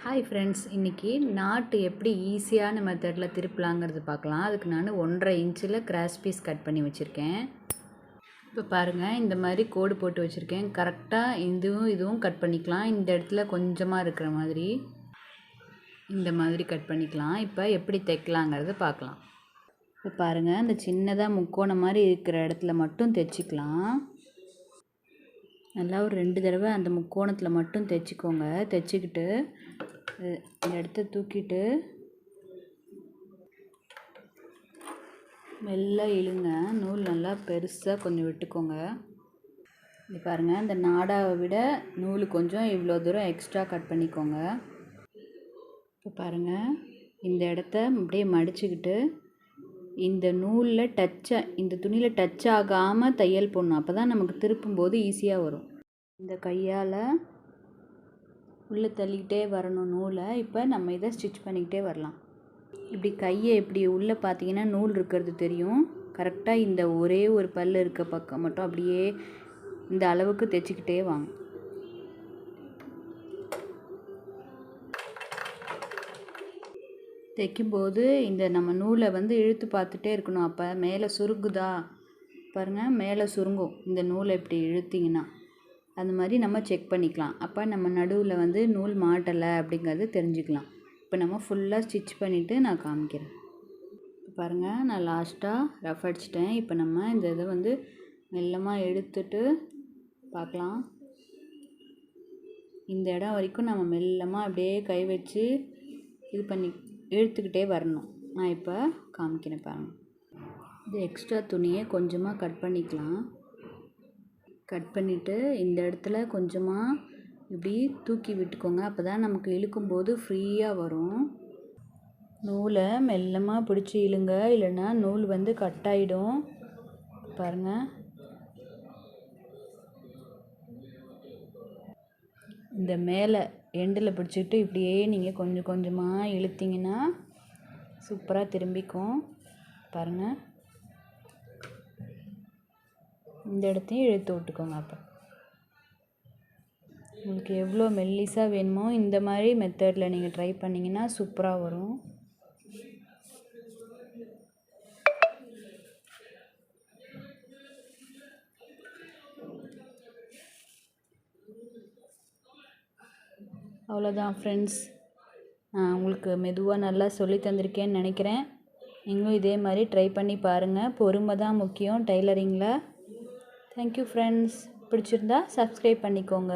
Hi friends, இன்றைக்கி நாட்டு எப்படி ஈஸியான மெத்தடில் திருப்பலாங்கிறது பார்க்கலாம். அதுக்கு நான் 1.5 இன்ச்சில் கிராஸ் பீஸ் கட் பண்ணி வச்சுருக்கேன். இப்போ பாருங்கள், இந்த மாதிரி கோடு போட்டு வச்சுருக்கேன். கரெக்டாக இதுவும் கட் பண்ணிக்கலாம். இந்த இடத்துல கொஞ்சமாக இருக்கிற மாதிரி இந்த மாதிரி கட் பண்ணிக்கலாம். இப்போ எப்படி தைக்கலாங்கிறது பார்க்கலாம். இப்போ பாருங்கள், இந்த சின்னதாக முக்கோணம் மாதிரி இருக்கிற இடத்துல மட்டும் தைச்சிக்கலாம். நல்லா ஒரு 2 தடவை அந்த முக்கோணத்தில் மட்டும் தைச்சிக்கோங்க. தைச்சிக்கிட்டு இந்த இடத்த தூக்கிட்டு மெல்ல இழுங்க. நூல் நல்லா பெருசாக கொஞ்சம் விட்டுக்கோங்க. இது பாருங்கள், இந்த நாடாவை விட நூல் கொஞ்சம் இவ்வளோ தூரம் எக்ஸ்ட்ரா கட் பண்ணிக்கோங்க. இப்போ பாருங்கள், இந்த இடத்த அப்படியே மடிச்சுக்கிட்டு இந்த நூலில் இந்த துணியில் டச் ஆகாமல் தையல் போடணும். அப்போ தான் நமக்கு திருப்பும்போது ஈஸியாக வரும். இந்த கையால் உள்ளே தள்ளிக்கிட்டே வரணும் நூலை. இப்போ நம்ம இதை ஸ்டிச் பண்ணிக்கிட்டே வரலாம். இப்படி கையை இப்படி உள்ளே பார்த்தீங்கன்னா நூல் இருக்கிறது தெரியும். கரெக்டாக இந்த ஒரே ஒரு பல் இருக்க பக்கம் மட்டும் அப்படியே இந்த அளவுக்கு தைச்சிக்கிட்டே வாங்க. தைக்கும்போது இந்த நம்ம நூலை இழுத்து பார்த்துட்டே இருக்கணும். அப்போ மேலே சுருங்குதா பாருங்கள், மேலே சுருங்கும். இந்த நூலை இப்படி இழுத்திங்கன்னா அந்த மாதிரி நம்ம செக் பண்ணிக்கலாம். அப்போ நம்ம நடுவில் நூல் மாட்டலை அப்படிங்கிறது தெரிஞ்சுக்கலாம். இப்போ நம்ம ஃபுல்லாக ஸ்டிச் பண்ணிவிட்டு நான் காமிக்கிறேன். இப்போ பாருங்கள், நான் லாஸ்ட்டாக ரஃப் அடிச்சிட்டேன். இப்போ நம்ம இந்த இதை மெல்லமாக எடுத்துட்டு பார்க்கலாம். இந்த இடம் வரைக்கும் நம்ம மெல்லமாக அப்படியே கை வச்சு இது பண்ணி இழுத்துக்கிட்டே வரணும். நான் இப்போ காமிக்கிறேன் பாருங்கள். இது எக்ஸ்ட்ரா துணியை கொஞ்சமாக கட் பண்ணிக்கலாம். கட் பண்ணிவிட்டு இந்த இடத்துல கொஞ்சமாக இப்படி தூக்கி விட்டுக்கோங்க. அப்போ தான் நமக்கு இழுக்கும்போது ஃப்ரீயாக வரும். நூலை மெல்லமாக பிடிச்சி இழுங்க, இல்லைன்னா நூல் கட் ஆகிடும். பாருங்கள், இந்த மேலே எண்டில் பிடிச்சிக்கிட்டு இப்படியே நீங்கள் கொஞ்சம் கொஞ்சமாக இழுத்திங்கன்னா சூப்பராக திரும்பிக்கும். பாருங்கள், இந்த இடத்தையும் இழுத்து விட்டுக்கோங்க. அப்போ உங்களுக்கு எவ்வளோ மெல்லிஸாக வேணுமோ இந்த மாதிரி மெத்தடில் நீங்கள் ட்ரை பண்ணிங்கன்னா சூப்பராக வரும். அவ்வளோதான் ஃப்ரெண்ட்ஸ், நான் உங்களுக்கு மெதுவாக நல்லா சொல்லி தந்திருக்கேன்னு நினைக்கிறேன். நீங்களும் இதே மாதிரி ட்ரை பண்ணி பாருங்கள். பொறுமை தான் முக்கியம் டைலரிங்கில். Thank you friends. பிடிச்சிருந்தா சப்ஸ்கிரைப் பண்ணிக்கோங்க.